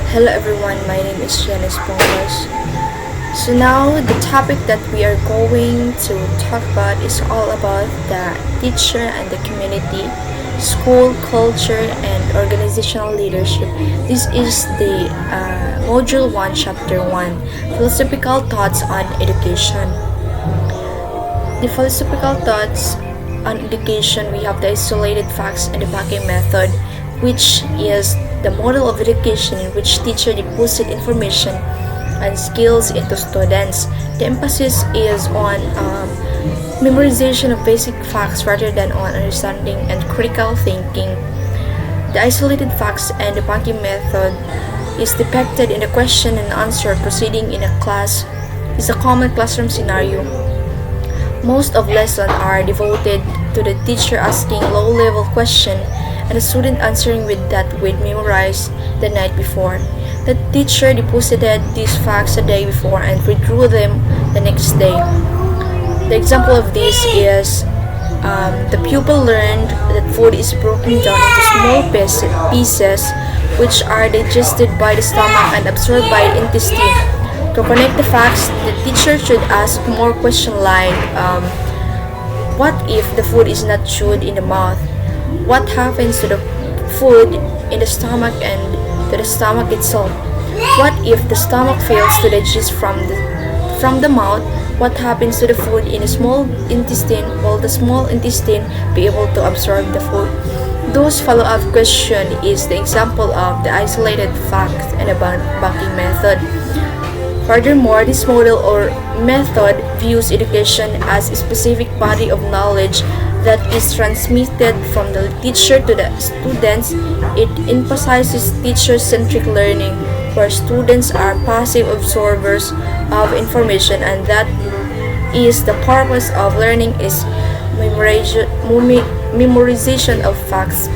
Hello everyone, my name is Janice Pongas. So now the topic that we are going to talk about is all about the teacher and the community, school culture and organizational leadership. This is the module 1 chapter 1, philosophical thoughts on education. The philosophical thoughts on education, we have the isolated facts and debunking method, which is the model of education in which teacher deposit information and skills into students. The emphasis is on memorization of basic facts rather than on understanding and critical thinking. The isolated facts and debunking method is depicted in the question and answer proceeding in a class is a common classroom scenario. Most of lessons are devoted to the teacher asking low-level question and the student answering with that with memorized the night before. The teacher deposited these facts a day before and withdrew them the next day. The example of this is the pupil learned that food is broken down into small pieces which are digested by the stomach and absorbed by the intestine. To connect the facts, the teacher should ask more questions like, what if the food is not chewed in the mouth? What happens to the food in the stomach and to the stomach itself? What if the stomach fails to digest from the mouth? What happens to the food in the small intestine? Will the small intestine be able to absorb the food? Those follow-up question is the example of the isolated facts and the banking method. Furthermore, this model or method views education as a specific body of knowledge that is transmitted from the teacher to the students. It emphasizes teacher-centric learning, where students are passive absorbers of information, and that is the purpose of learning is memorization of facts.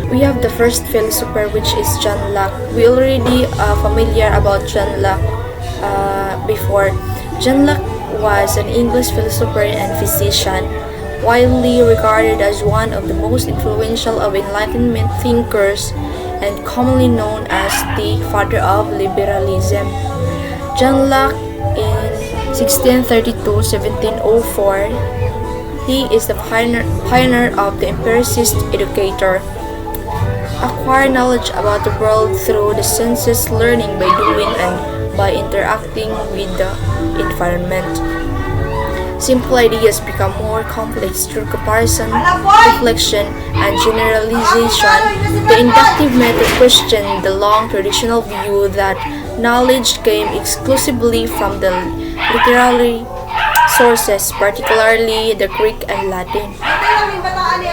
We have the first philosopher, which is John Locke. We already familiar about John Locke before. John Locke was an English philosopher and physician, widely regarded as one of the most influential of Enlightenment thinkers and commonly known as the father of liberalism. John Locke in 1632-1704, he is the pioneer of the empiricist educator. Acquire knowledge about the world through the senses, learning by doing and by interacting with the environment. Simple ideas become more complex through comparison, reflection, and generalization. The inductive method questioned the long traditional view that knowledge came exclusively from the literary sources, particularly the Greek and Latin.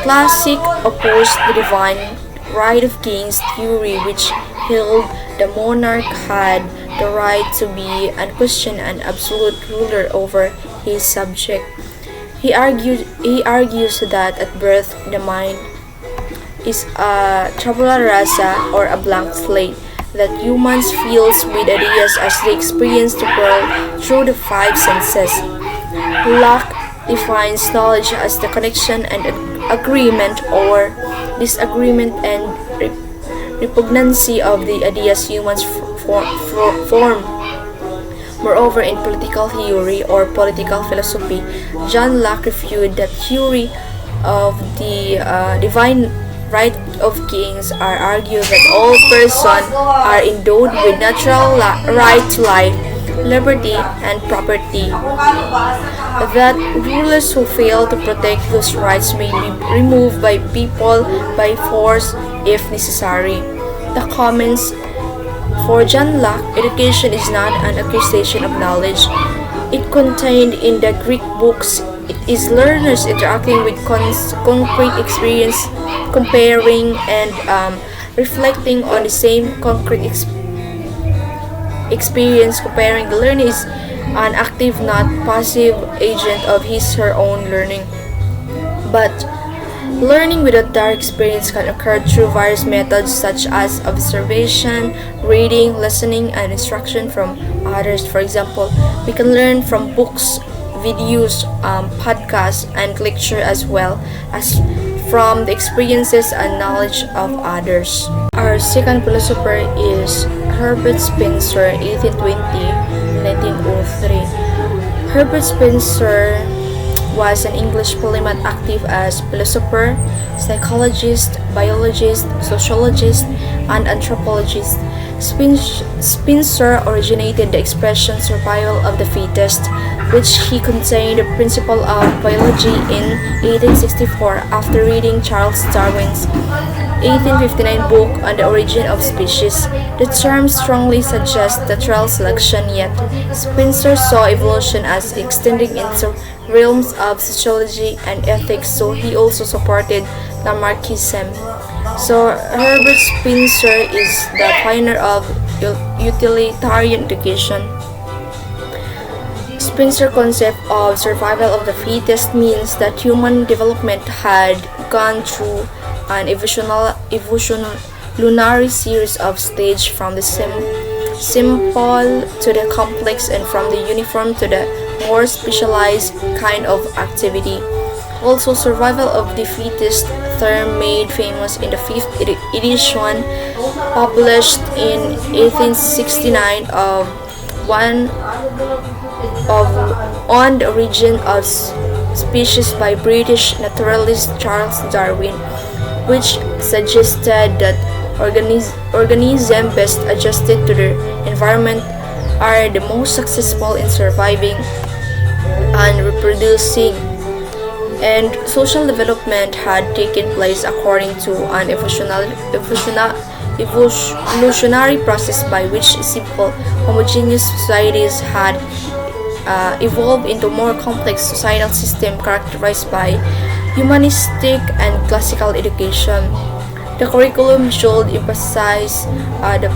Classic opposed the divine right of kings theory, which held the monarch had the right to be unquestioned and absolute ruler over his subject. He argues that at birth the mind is a tabula rasa or a blank slate, that humans feels with ideas as they experience the world through the five senses. Locke defines knowledge as the connection and agreement or disagreement and repugnancy of the ideas humans form. Moreover, in political theory or political philosophy, John Locke refuted that theory of the divine right of kings are argued that all persons are endowed with natural right to life, liberty, and property, that rulers who fail to protect those rights may be removed by people by force if necessary. The comments: for John Locke, education is not an acquisition of knowledge. It contained in the Greek books. It is learners interacting with concrete experience, comparing and reflecting on the same concrete experience. Comparing, the learner is an active, not passive agent of his/her own learning. But learning without direct experience can occur through various methods such as observation, reading, listening, and instruction from others. For example, we can learn from books, videos, podcasts, and lecture as well as from the experiences and knowledge of others. Our our second philosopher is Herbert Spencer, 1820-1903. Herbert Spencer was an English polymath active as philosopher, psychologist, biologist, sociologist, and anthropologist. Spencer originated the expression survival of the fittest, which he contained the principle of biology in 1864 after reading Charles Darwin's 1859 book on the origin of species. The term strongly suggests natural selection, yet Spencer saw evolution as extending into realms of sociology and ethics, so he also supported Lamarckism. So Herbert Spencer is the pioneer of utilitarian education. Spencer's concept of survival of the fittest means that human development had gone through an evolutionary series of stages from the simple to the complex and from the uniform to the more specialized kind of activity. Also, survival of the fittest term made famous in the fifth edition published in 1869 of one of On the Origin of Species by British naturalist Charles Darwin, which suggested that organisms best adjusted to their environment are the most successful in surviving and reproducing, and social development had taken place according to an evolutionary process by which simple, homogeneous societies had evolved into more complex societal systems characterized by humanistic and classical education. The curriculum should emphasize the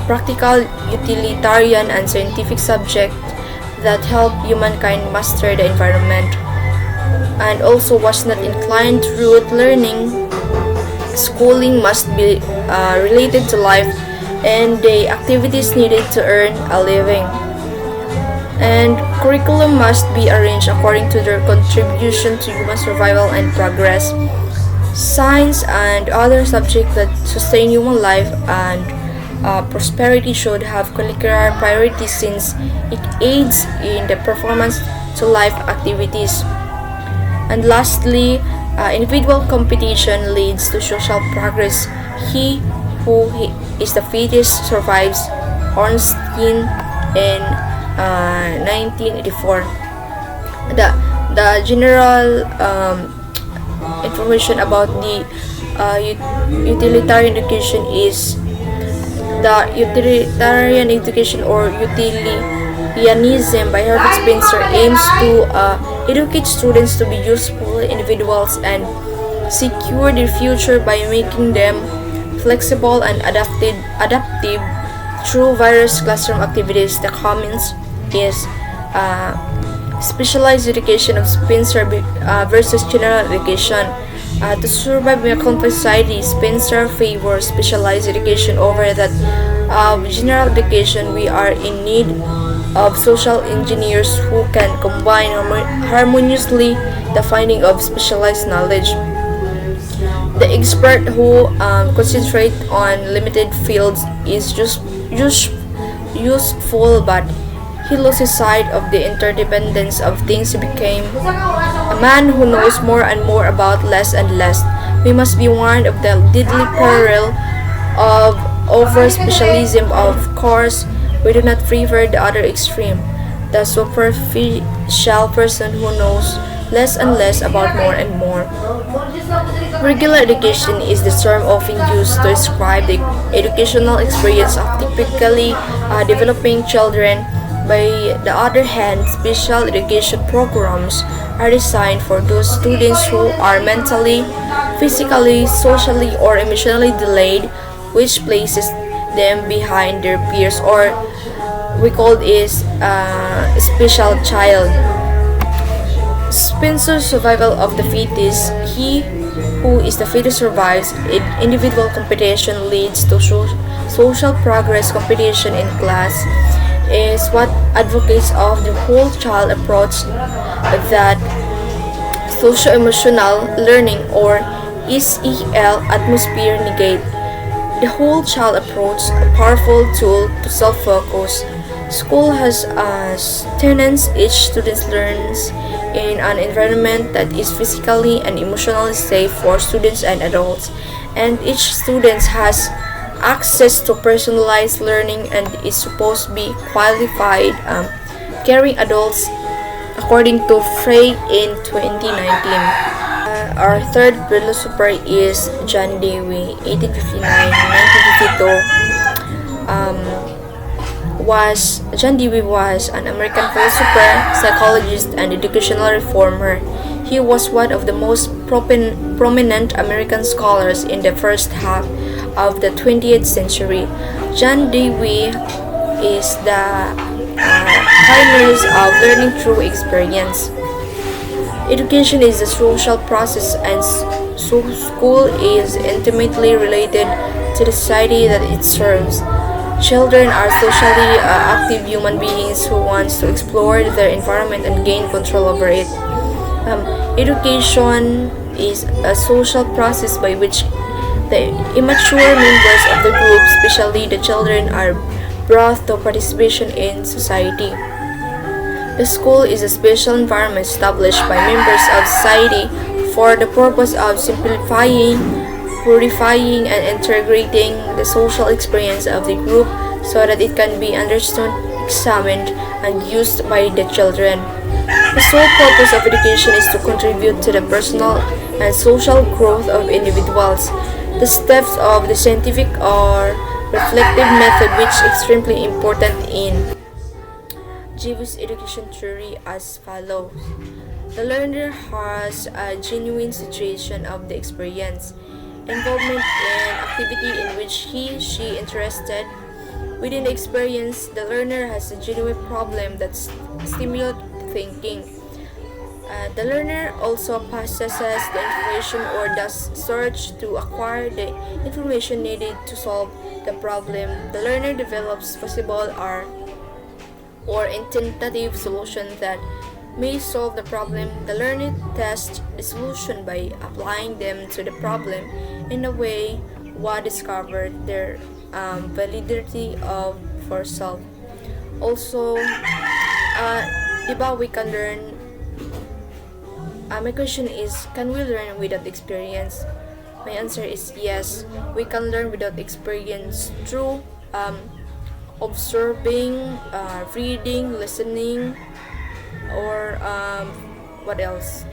practical, utilitarian, and scientific subjects that help humankind master the environment, and also was not inclined to rote learning. Schooling must be related to life and the activities needed to earn a living. And curriculum must be arranged according to their contribution to human survival and progress. Science and other subjects that sustain human life and prosperity should have curricular priority since it aids in the performance to life activities. And lastly, individual competition leads to social progress. He who is the fittest survives. Ornstein in 1984. The general information about the utilitarian education is the utilitarian education or utilitarianism by Herbert Spencer aims to educate students to be useful individuals and secure their future by making them flexible and adaptive through various classroom activities. The comments is specialized education of Spencer versus general education. To survive in a complex society, Spencer favors specialized education over that of general education. We are in need of social engineers who can combine harmoniously the finding of specialized knowledge. The expert who concentrate on limited fields is just useful, but he loses sight of the interdependence of things. He became a man who knows more and more about less and less. We must be warned of the deadly peril of over-specialism. Of course, we do not favor the other extreme, the superficial person who knows less and less about more and more. Regular education is the term often used to describe the educational experience of typically developing children. By the other hand, special education programs are designed for those students who are mentally, physically, socially, or emotionally delayed, which places them behind their peers, or we call is special child. Spencer's survival of the fittest. He who is the fittest survives. Individual competition leads to social progress. Competition in class is what advocates of the whole child approach that socio-emotional learning or SEL atmosphere negate. The whole child approach, a powerful tool to self-focus. School has tenants. Each student learns in an environment that is physically and emotionally safe for students and adults, and each student has access to personalized learning and is supposed to be qualified caring adults according to Frey in 2019. Our third philosopher is John Dewey, 1859-1952. Um, was John Dewey was an American philosopher, psychologist, and educational reformer. He was one of the most prominent American scholars in the first half of the 20th century. John Dewey is the pioneers of learning through experience. Education is a social process, and so school is intimately related to the society that it serves. Children are socially active human beings who want to explore their environment and gain control over it. Education is a social process by which the immature members of the group, especially the children, are brought to participation in society. The school is a special environment established by members of society for the purpose of simplifying, purifying, and integrating the social experience of the group so that it can be understood, examined, and used by the children. The sole purpose of education is to contribute to the personal and social growth of individuals. The steps of the scientific or reflective method which is extremely important in Dewey's education theory as follows. The learner has a genuine situation of the experience, involvement in activity in which she interested. Within the experience, the learner has a genuine problem that stimulates thinking. The learner also possesses the information or does search to acquire the information needed to solve the problem. The learner develops possible or tentative solutions that may solve the problem. The learner tests the solution by applying them to the problem in a way what discovered their validity of for self. Also, diba we can learn. My question is, can we learn without experience? My answer is yes. We can learn without experience through observing, reading, listening, or what else?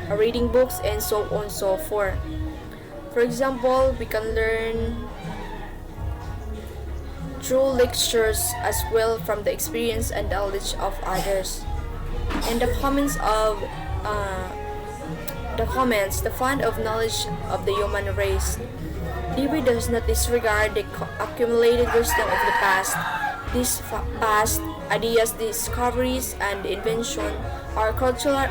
Reading books and so on and so forth. For example, we can learn through lectures as well from the experience and knowledge of others. And the fund of knowledge of the human race. Dewey does not disregard the accumulated wisdom of the past. These past ideas, discoveries, and invention are cultural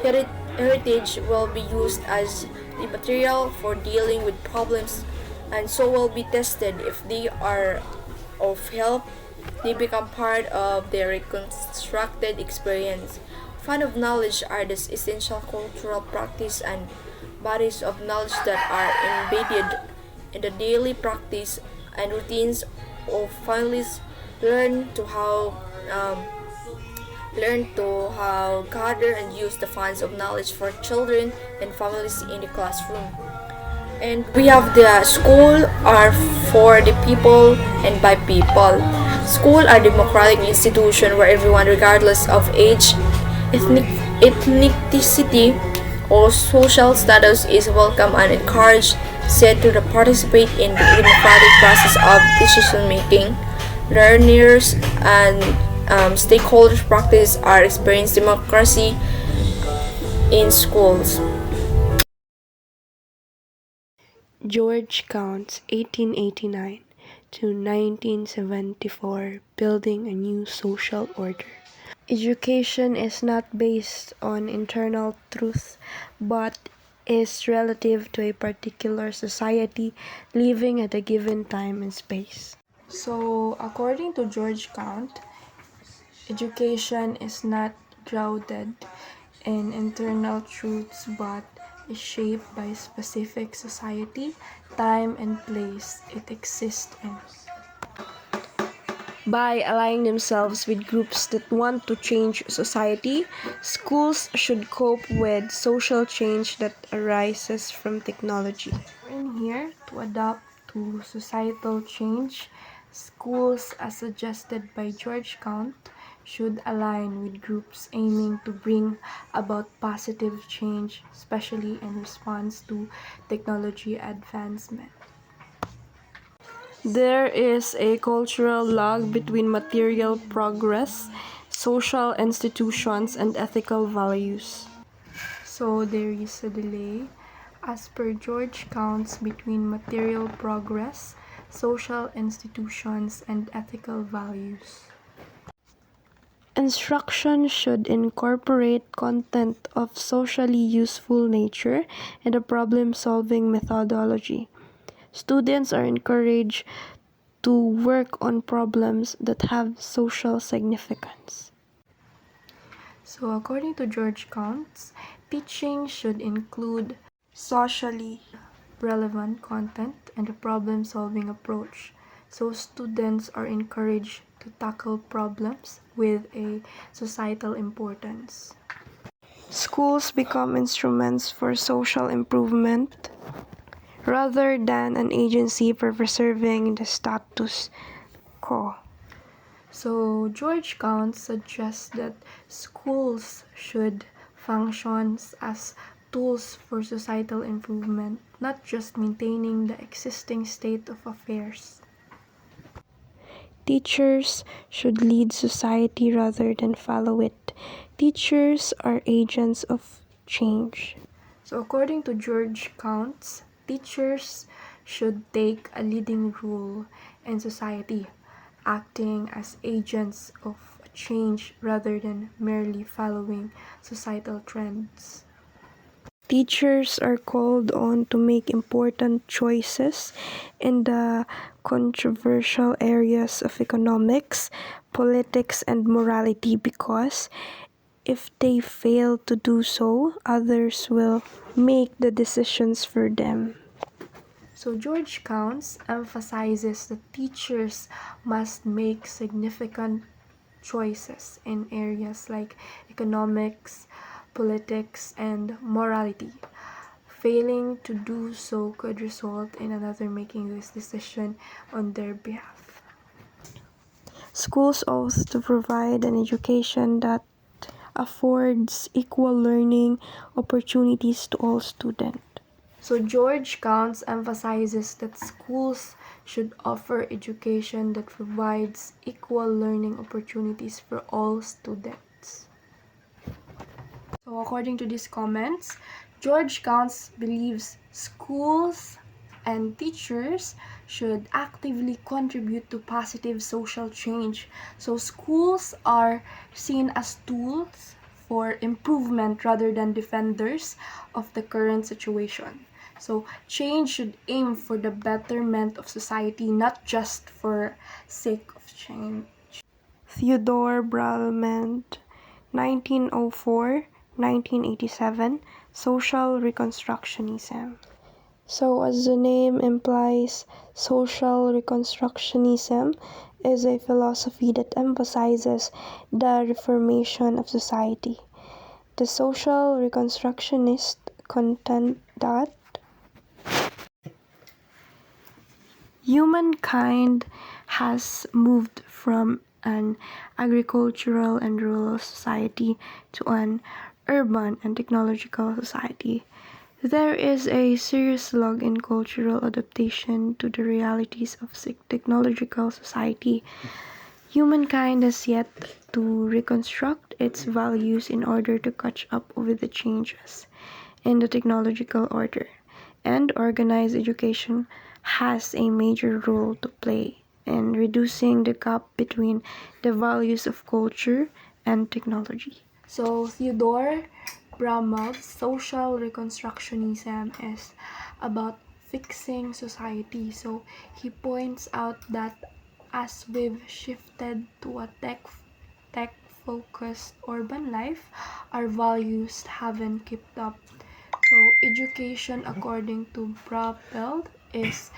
heritage will be used as the material for dealing with problems and so will be tested. If they are of help, they become part of their reconstructed experience. Fund of knowledge are the essential cultural practice and bodies of knowledge that are embedded in the daily practice and routines of families learn to how gather and use the funds of knowledge for children and families in the classroom. And we have the school are for the people and by people. School are democratic institution where everyone, regardless of age, ethnicity, or social status, is welcome and encouraged, said to participate in the democratic process of decision making. Learners and stakeholders practice or experience democracy in schools. George Counts, 1889 to 1974, Building a New Social Order. Education is not based on internal truth, but is relative to a particular society living at a given time and space. So, according to George Count, education is not grounded in internal truths but is shaped by specific society, time, and place it exists in. By aligning themselves with groups that want to change society, schools should cope with social change that arises from technology. In here, to adapt to societal change, schools, as suggested by George Count, should align with groups aiming to bring about positive change, especially in response to technology advancement. There is a cultural lag between material progress, social institutions, and ethical values. So there is a delay, as per George Counts, between material progress, social institutions, and ethical values. Instruction should incorporate content of socially useful nature and a problem-solving methodology. Students are encouraged to work on problems that have social significance. So according to George Counts, teaching should include socially relevant content and a problem-solving approach. So students are encouraged to tackle problems with a societal importance. Schools become instruments for social improvement rather than an agency for preserving the status quo. So George Counts suggests that schools should function as tools for societal improvement, not just maintaining the existing state of affairs. Teachers should lead society rather than follow it. Teachers are agents of change. So according to George Counts, teachers should take a leading role in society, acting as agents of change rather than merely following societal trends. Teachers are called on to make important choices in the controversial areas of economics, politics, and morality because if they fail to do so, others will make the decisions for them. So George Counts emphasizes that teachers must make significant choices in areas like economics, politics, and morality. Failing to do so could result in another making this decision on their behalf. Schools ought to provide an education that affords equal learning opportunities to all students. So George Counts emphasizes that schools should offer education that provides equal learning opportunities for all students. So according to these comments, George Counts believes schools and teachers should actively contribute to positive social change. So schools are seen as tools for improvement rather than defenders of the current situation. So change should aim for the betterment of society, not just for sake of change. Theodore Bralment, 1904-1987, Social Reconstructionism. So, as the name implies, social reconstructionism is a philosophy that emphasizes the reformation of society. The social reconstructionists contend that humankind has moved from an agricultural and rural society to an urban and technological society. There is a serious lag in cultural adaptation to the realities of technological society. Humankind has yet to reconstruct its values in order to catch up with the changes in the technological order, and organized education has a major role to play in reducing the gap between the values of culture and technology. So Theodore Brammel's social reconstructionism is about fixing society. So he points out that as we've shifted to a tech focused urban life, our values haven't kept up So, education, according to Brappelt, is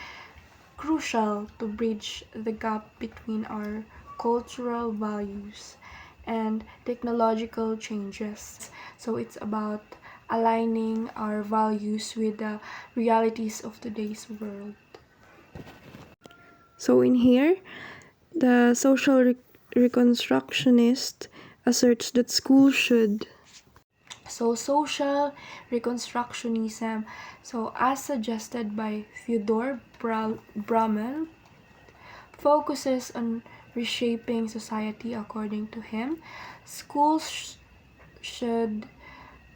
crucial to bridge the gap between our cultural values and technological changes. So, it's about aligning our values with the realities of today's world. So in here, the social reconstructionist asserts that schools should. So, social reconstructionism, so as suggested by Theodore Brummel, focuses on reshaping society according to him. Schools should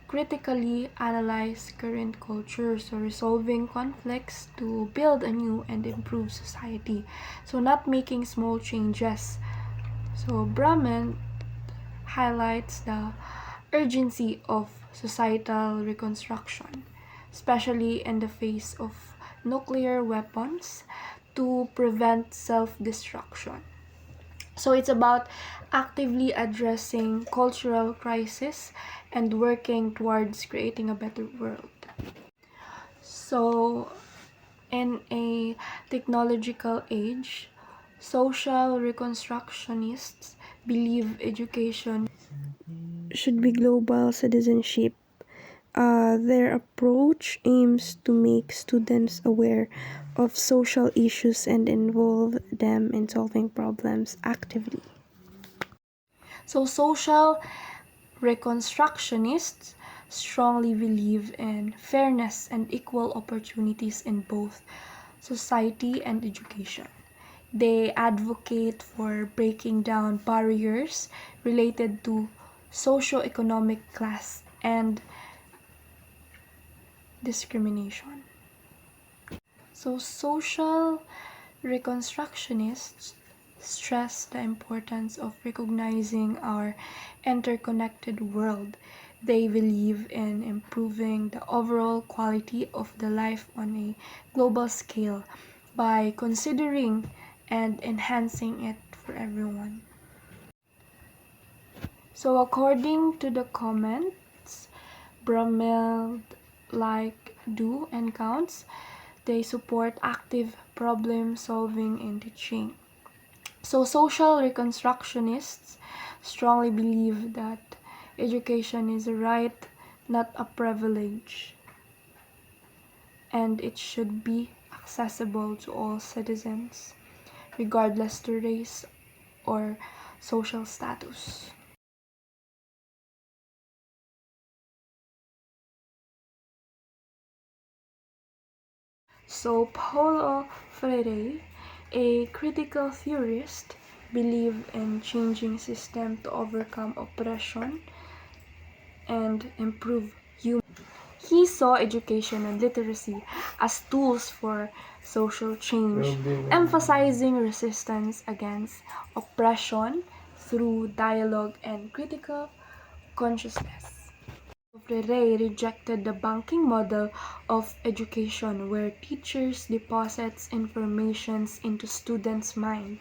critically analyze current culture, so resolving conflicts to build a new and improved society. So, not making small changes. So, Brahman highlights the urgency of societal reconstruction, especially in the face of nuclear weapons to prevent self destruction. So it's about actively addressing cultural crisis and working towards creating a better world. So in a technological age, social reconstructionists believe education Should be global citizenship. Their approach aims to make students aware of social issues and involve them in solving problems actively. So, social reconstructionists strongly believe in fairness and equal opportunities in both society and education. They advocate for breaking down barriers related to socio-economic class and discrimination. So, social reconstructionists stress the importance of recognizing our interconnected world. They believe in improving the overall quality of the life on a global scale by considering and enhancing it for everyone. So, according to the comments, Brumeld, like Do, and Counts, they support active problem solving in teaching. So, social reconstructionists strongly believe that education is a right, not a privilege, and it should be accessible to all citizens, regardless to race or social status. So, Paulo Freire, a critical theorist, believed in changing system to overcome oppression and improve human. He saw education and literacy as tools for social change, emphasizing resistance against oppression through dialogue and critical consciousness. Freire rejected the banking model of education where teachers deposits information into students' mind.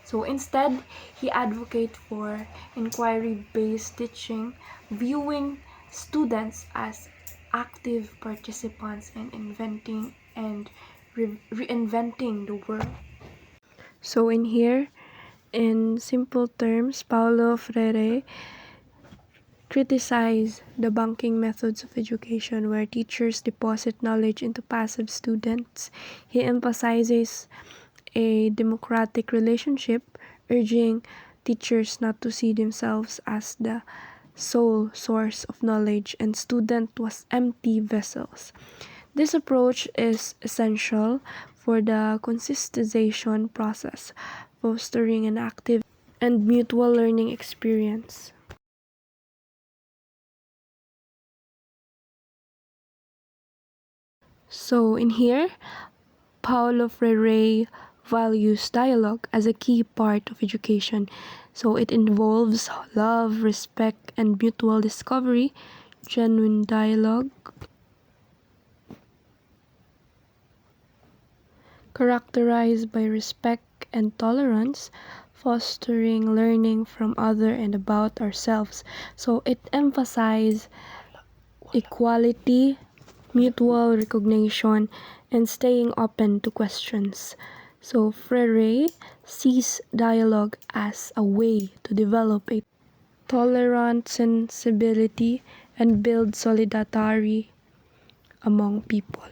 So instead, he advocated for inquiry-based teaching, viewing students as active participants in inventing and reinventing the world. So in here, in simple terms, Paulo Freire criticized the banking methods of education where teachers deposit knowledge into passive students. He emphasizes a democratic relationship, urging teachers not to see themselves as the sole source of knowledge and student was empty vessels. This approach is essential for the consistization process, fostering an active and mutual learning experience. So in here, Paulo Freire values dialogue as a key part of education. So it involves love, respect, and mutual discovery, genuine dialogue, characterized by respect and tolerance, fostering learning from other and about ourselves. So it emphasizes equality, mutual recognition, and staying open to questions. So Freire sees dialogue as a way to develop a tolerant sensibility and build solidarity among people.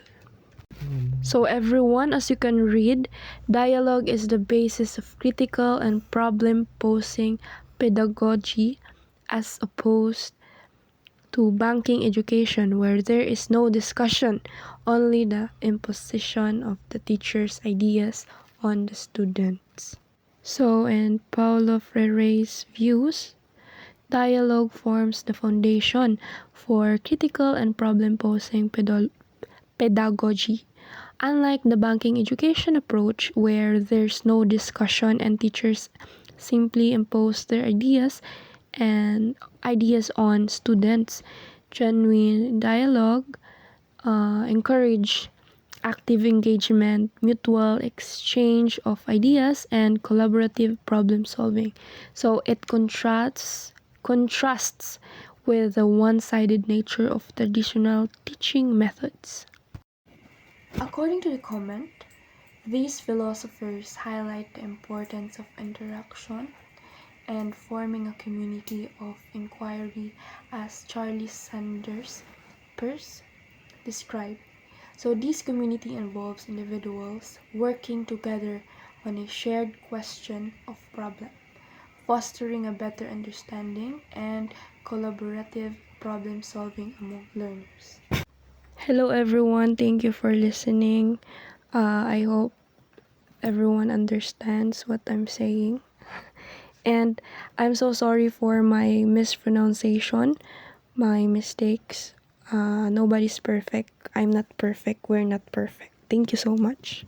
So everyone, as you can read, dialogue is the basis of critical and problem-posing pedagogy as opposed to banking education where there is no discussion, only the imposition of the teacher's ideas on the students. So in Paulo Freire's views, dialogue forms the foundation for critical and problem-posing pedagogy. Unlike the banking education approach where there's no discussion and teachers simply impose their ideas on students, genuine dialogue encourage active engagement, mutual exchange of ideas, and collaborative problem solving. So it contrasts with the one-sided nature of traditional teaching methods. According to the comment, these philosophers highlight the importance of interaction and forming a community of inquiry as Charlie Sanders Peirce described. So this community involves individuals working together on a shared question of problem, fostering a better understanding and collaborative problem solving among learners. Hello everyone, thank you for listening. I hope everyone understands what I'm saying. And I'm so sorry for my mispronunciation, my mistakes. Nobody's perfect. I'm not perfect. We're not perfect. Thank you so much.